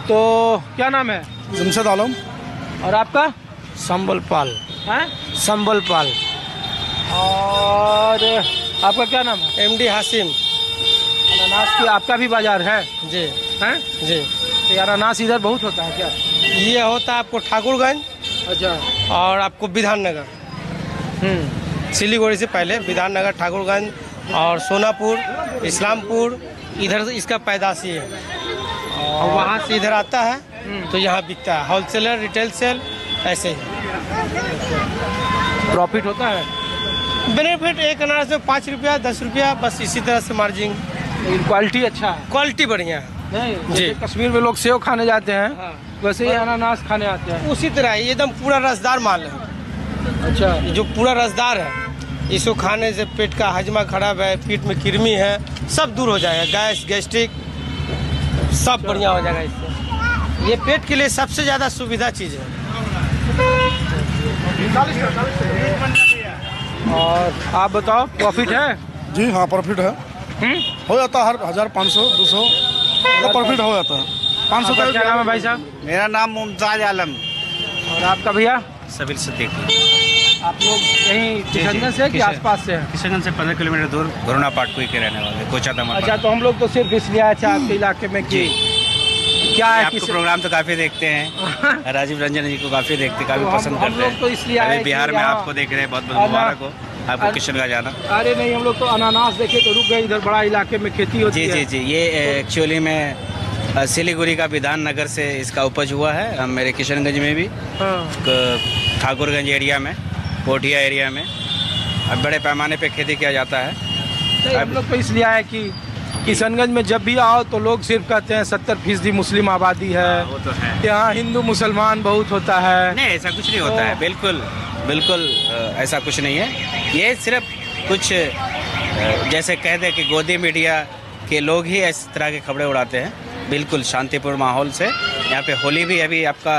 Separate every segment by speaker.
Speaker 1: तो क्या नाम है?
Speaker 2: जमशेद आलम।
Speaker 1: और आपका?
Speaker 3: संबल पाल।
Speaker 1: हैं?
Speaker 3: संबल पाल।
Speaker 1: और आपका क्या नाम है?
Speaker 3: एमडी हासिम।
Speaker 1: अनानास की आपका भी बाजार है?
Speaker 3: जी
Speaker 1: हैं?
Speaker 3: जी।
Speaker 1: तो यार अनानास इधर बहुत होता है क्या?
Speaker 3: ये होता है आपको ठाकुरगंज
Speaker 1: अच्छा।
Speaker 3: और आपको विधाननगर, सिलीगुड़ी से पहले विधाननगर, ठाकुरगंज और सोनापुर, इस्लामपुर, इधर इसका पैदाशी है और वहाँ से इधर आता है तो यहाँ बिकता है। होलसेलर, रिटेल सेल, ऐसे ही।
Speaker 1: प्रॉफिट होता है?
Speaker 3: बेनिफिट एक अनार से 5 रुपया 10 रुपया, बस इसी तरह से मार्जिन।
Speaker 1: क्वालिटी अच्छा है?
Speaker 3: क्वालिटी बढ़िया है।
Speaker 1: नहीं,
Speaker 3: जी।
Speaker 1: जैसे कश्मीर में लोग सेव खाने जाते हैं,
Speaker 3: हाँ।
Speaker 1: वैसे ही अनानास खाने आते हैं।
Speaker 3: उसी तरह ये एकदम पूरा रसदार माल है।
Speaker 1: अच्छा।
Speaker 3: ये जो पूरा रसदार है, इसको खाने से पेट का हजमा खराब है, पेट में कृमि है, सब दूर हो जाएगा। गैस, गैस्ट्रिक सब बढ़िया हो जाएगा इससे। ये पेट के लिए सबसे ज़्यादा सुविधा चीज़ है।
Speaker 1: और आप बताओ, प्रॉफिट है?
Speaker 2: जी हाँ, प्रॉफिट है। हो जाता है हर 1500 200 का प्रॉफिट हो जाता है। 500
Speaker 1: आपका
Speaker 2: का
Speaker 1: क्या नाम है भाई साहब?
Speaker 4: मेरा नाम मुमताज आलम।
Speaker 1: और आपका भैया?
Speaker 4: सबीर सिद्दीक।
Speaker 1: आप लोग यहीं किशनगंज से हैं कि आसपास से हैं?
Speaker 4: किशनगंज से 15 किलोमीटर दूर घुरना पाटकुई के रहने वाले, कोचा दमन।
Speaker 1: अच्छा, तो हम लोग तो सिर्फ इसलिए आए थे आपके इलाके में कि क्या है
Speaker 4: आपको प्रोग्राम तो काफी देखते हैं, राजीव रंजन जी को काफी देखते, काफी
Speaker 1: तो हम-
Speaker 4: पसंद
Speaker 1: हम
Speaker 4: करते
Speaker 1: लोग तो इसलिए
Speaker 4: हैं।
Speaker 1: आए
Speaker 4: अभी
Speaker 1: कि
Speaker 4: बिहार में
Speaker 1: यहाँ
Speaker 4: आपको देख रहे हैं, बहुत बहुत मुबारक हो आपको किशनगंज जाना।
Speaker 1: अरे नहीं, हम लोग तो अनानास देखे तो रुक गए, इधर बड़ा इलाके में खेती होती
Speaker 4: जी
Speaker 1: है।
Speaker 4: जी जी। ये एक्चुअली में सिलीगुड़ी का विधाननगर से इसका उपज हुआ है। मेरे किशनगंज में भी,
Speaker 1: हाँ।
Speaker 4: ठाकुरगंज एरिया में, कोटिया एरिया में अब बड़े पैमाने पे खेती किया जाता है।
Speaker 1: नहीं, हम लोग तो इसलिए आए कि किशनगंज में जब भी आओ तो लोग सिर्फ कहते हैं 70% मुस्लिम आबादी है,
Speaker 4: वो तो है।
Speaker 1: यहाँ हिंदू मुसलमान बहुत होता है।
Speaker 4: नहीं, ऐसा कुछ नहीं होता है। बिल्कुल बिल्कुल ऐसा कुछ नहीं है। ये सिर्फ कुछ जैसे कह दे कि गोदी मीडिया के लोग ही इस तरह के खबरें उड़ाते हैं। बिल्कुल शांतिपूर्ण माहौल से यहाँ पे होली भी अभी आपका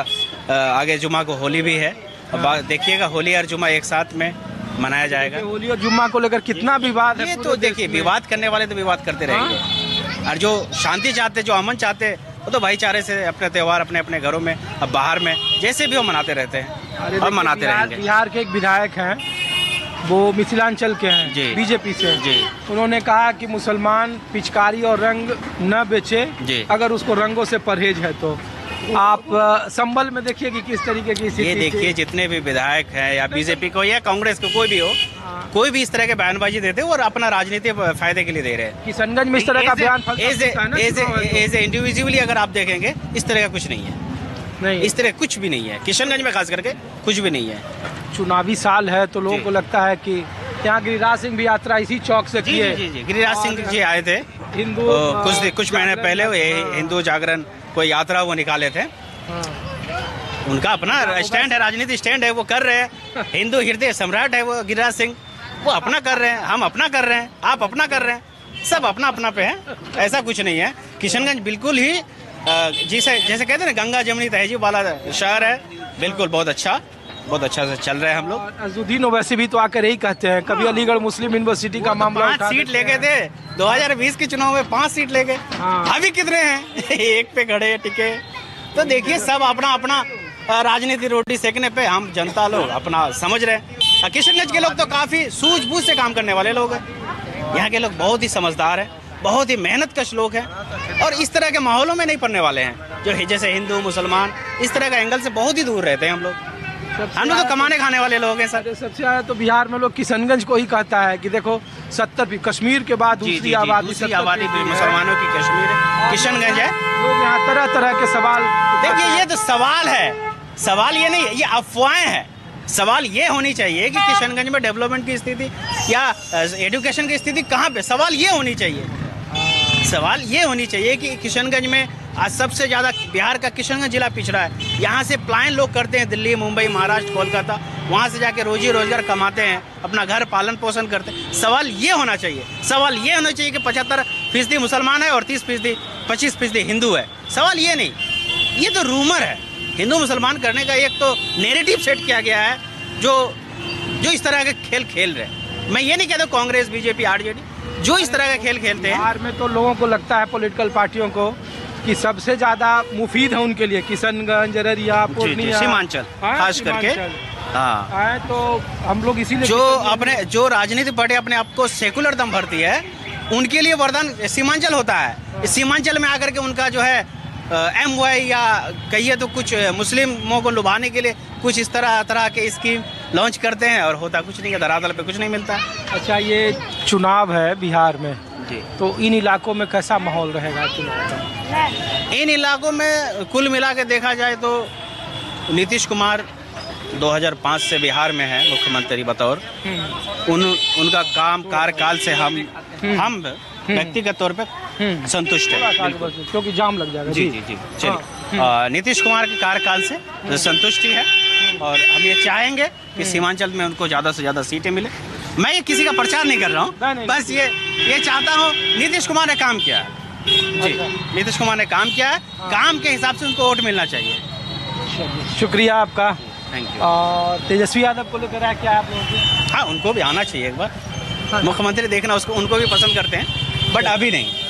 Speaker 4: आगे जुमा को होली भी है। देखिएगा, होली और जुमा एक साथ में मनाया जाएगा।
Speaker 1: होली और जुम्मा को लेकर कितना विवाद है?
Speaker 4: ये तो देखिए, विवाद करने वाले तो विवाद करते रहेंगे और जो शांति चाहते, जो अमन चाहते, वो तो भाईचारे से अपने त्यौहार अपने अपने घरों में, अब बाहर में जैसे भी वो मनाते रहते हैं और मनाते रहेंगे।
Speaker 1: बिहार के एक विधायक हैं, वो मिथिलांचल के हैं,
Speaker 4: जी।
Speaker 1: बीजेपी से।
Speaker 4: जी।
Speaker 1: उन्होंने कहा कि मुसलमान पिचकारी और रंग न बेचे
Speaker 4: जी।
Speaker 1: अगर उसको रंगों से परहेज है तो। आप संभल में देखिए कि किस तरीके की स्थिति
Speaker 4: ये
Speaker 1: थी।
Speaker 4: देखिए, जितने भी विधायक हैं या बीजेपी को या कांग्रेस को, कोई भी हो, कोई भी इस तरह के बयानबाजी देते हैं और अपना राजनीतिक फायदे के लिए दे रहे हैं।
Speaker 1: किशनगंज में इस तरह का बयान
Speaker 4: एज इंडिविजुअली अगर आप देखेंगे, इस तरह का कुछ नहीं है।
Speaker 1: नहीं,
Speaker 4: इस तरह कुछ भी नहीं है किशनगंज में, खास करके कुछ भी नहीं है।
Speaker 1: चुनावी साल है तो लोगों
Speaker 4: जी।
Speaker 1: को लगता है कि यहाँ गिरिराज सिंह भी यात्रा इसी चौक से
Speaker 4: जी
Speaker 1: किए।
Speaker 4: जी जी। गिरिराज सिंह जी आए थे
Speaker 1: हिंदू
Speaker 4: कुछ महीने पहले, वो हिंदू जागरण कोई यात्रा वो निकाले थे।
Speaker 1: हाँ।
Speaker 4: उनका अपना स्टैंड है, राजनीति स्टैंड है, वो कर रहे हैं। हिंदू हृदय सम्राट है वो गिरिराज सिंह, वो अपना कर रहे हैं, हम अपना कर रहे हैं, आप अपना कर रहे हैं, सब अपना अपना पे है। ऐसा कुछ नहीं है। किशनगंज बिल्कुल ही जैसे कहते हैं ना, गंगा जमुनी तहजीब वाला शहर है। बिल्कुल बहुत अच्छा से चल रहे हैं हम लोग।
Speaker 1: अजुद्दीन ओवैसी भी तो आकर यही कहते हैं, कभी अलीगढ़ मुस्लिम यूनिवर्सिटी का मामला
Speaker 4: 5 सीट ले गए थे 2020 के चुनाव में, 5 सीट ले गए।
Speaker 1: हाँ।
Speaker 4: अभी कितने हैं? एक पे खड़े टिके। तो देखिए, सब अपना अपना राजनीति रोटी सेकने पे हम जनता लोग अपना समझ रहे हैं। किशनगंज के लोग तो काफी सूझबूझ से काम करने वाले लोग हैं। यहाँ के लोग बहुत ही समझदार हैं, बहुत ही मेहनतकश लोग हैं और इस तरह के माहौलों में नहीं पड़ने वाले हैं जो जैसे हिंदू मुसलमान, इस तरह का एंगल से बहुत ही दूर रहते हैं हम लोग। हम लोग तो कमाने खाने वाले लोग हैं सर।
Speaker 1: सबसे ज्यादा तो बिहार में लोग किशनगंज को ही कहता है कि देखो 70 कश्मीर के बाद दूसरी आबादी
Speaker 4: मुसलमानों की कश्मीर है, किशनगंज है।
Speaker 1: लोग यहाँ तरह तरह के सवाल।
Speaker 4: देखिए, ये तो सवाल है, सवाल ये नहीं है, ये अफवाहें हैं। सवाल ये होनी चाहिए कि किशनगंज में डेवलपमेंट की स्थिति या एजुकेशन की स्थिति कहाँ पे, सवाल ये होनी चाहिए। सवाल ये होनी चाहिए कि किशनगंज में आज सबसे ज़्यादा बिहार का किशनगंज जिला पिछड़ा है। यहाँ से पलायन लोग करते हैं दिल्ली, मुंबई, महाराष्ट्र, कोलकाता, वहाँ से जाके रोजी रोजगार कमाते हैं, अपना घर पालन पोषण करते हैं। सवाल ये होना चाहिए, सवाल ये होना चाहिए कि 75% मुसलमान है और 25% हिंदू है। सवाल ये नहीं, ये तो रूमर है। हिंदू मुसलमान करने का एक तो नैरेटिव सेट किया गया है जो इस तरह के खेल खेल रहे हैं। मैं ये नहीं कहता कांग्रेस, बीजेपी, आरजेडी जो इस तरह का खेल खेलते हैं।
Speaker 1: बिहार में तो लोगों को लगता है, पॉलिटिकल पार्टियों को, कि सबसे ज्यादा मुफीद है उनके लिए किशनगंज, अररिया,
Speaker 4: जी,
Speaker 1: पूर्णिया,
Speaker 4: सीमांचल
Speaker 1: हाँ,
Speaker 4: खास करके।
Speaker 1: सीमांचल।
Speaker 4: हाँ,
Speaker 1: हाँ, तो हम लोग इसीलिए
Speaker 4: जो राजनीति पार्टी अपने आप को सेकुलर दम भरती है, उनके लिए वरदान सीमांचल होता है। इस सीमांचल में आकर के उनका जो है MY या कहिए तो कुछ मुस्लिमों को लुभाने के लिए कुछ इस तरह के स्कीम लॉन्च करते हैं और होता कुछ नहीं है, धरातल पे कुछ नहीं मिलता।
Speaker 1: अच्छा, ये चुनाव है बिहार में,
Speaker 4: जी,
Speaker 1: तो इन इलाकों में कैसा माहौल रहेगा चुनाव का?
Speaker 4: इन इलाकों में कुल मिला के देखा जाए तो नीतीश कुमार 2005 से बिहार में है मुख्यमंत्री बतौर। उनका काम कार्यकाल से हम व्यक्तिगत तौर पे संतुष्ट है, बिल्कुल।
Speaker 1: क्योंकि जाम लग जाएगा।
Speaker 4: जी जी जी, चलिए। नीतीश कुमार के कार्यकाल से संतुष्टि है और हम ये चाहेंगे कि सीमांचल में उनको ज़्यादा से ज़्यादा सीटें मिले। मैं ये किसी का प्रचार नहीं कर रहा हूँ, बस ये चाहता हूँ। नीतीश कुमार ने काम किया है जी, नीतीश कुमार ने काम किया है, काम के हिसाब से उनको वोट मिलना चाहिए।
Speaker 1: शुक्रिया आपका।
Speaker 4: Thank you.
Speaker 1: और तेजस्वी यादव को लेकर आया क्या आप लोगों को?
Speaker 4: हाँ, उनको भी आना चाहिए एक बार। मुख्यमंत्री देखना उसको, उनको भी पसंद करते हैं, बट अभी नहीं।